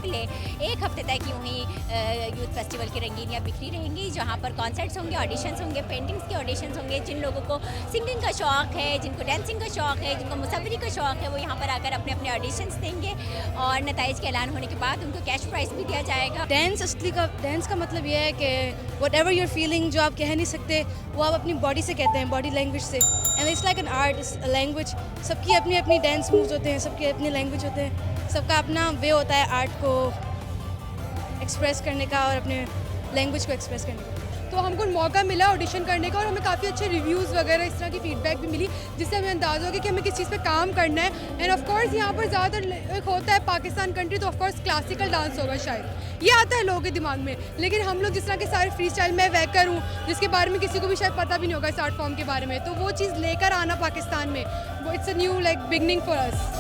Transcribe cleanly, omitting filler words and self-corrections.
अगले 1 हफ्ते तक यूं ही यूथ फेस्टिवल की रंगीनियाँ बिखरी रहेंगी, जहाँ पर कॉन्सर्ट्स होंगे, ऑडिशंस होंगे, पेंटिंग्स के ऑडिशंस होंगे। जिन लोगों को सिंगिंग का शौक़ है, जिनको डांसिंग का शौक़ है, जिनको मुसव्वरी का शौक़ है, वो यहाँ पर आकर अपने अपने ऑडिशंस देंगे और नताइज के ऐलान होने के बाद उनको कैश प्राइज़ भी दिया जाएगा। डांस का मतलब ये है कि व्हाटएवर यूर फीलिंग, जो आप कह नहीं सकते वो आप अपनी बॉडी से कहते हैं, बॉडी लैंग्वेज से। And it's like an art, it's a language. सबकी अपनी अपनी डांस मूव्स होते हैं, सबके अपने लैंग्वेज होते हैं, सबका अपना वे होता है आर्ट को एक्सप्रेस करने का और अपने लैंग्वेज को एक्सप्रेस करने का। तो हमको मौका मिला ऑडिशन करने का और हमें काफ़ी अच्छे रिव्यूज़ वगैरह इस तरह की फीडबैक भी मिली, जिससे हमें अंदाज़ा हो गया कि हमें किस चीज़ पे काम करना है। एंड ऑफ कोर्स यहाँ पर ज़्यादातर एक होता है पाकिस्तान कंट्री, तो ऑफ कोर्स क्लासिकल डांस होगा शायद, ये आता है लोगों के दिमाग में। लेकिन हम लोग जिस तरह के सारे फ्री स्टाइल, मैं वैकर हूँ जिसके बारे में किसी को भी शायद पता भी नहीं होगा इस आर्ट फॉर्म के बारे में, तो वो चीज़ लेकर आना पाकिस्तान में, वो it's a new like beginning for us.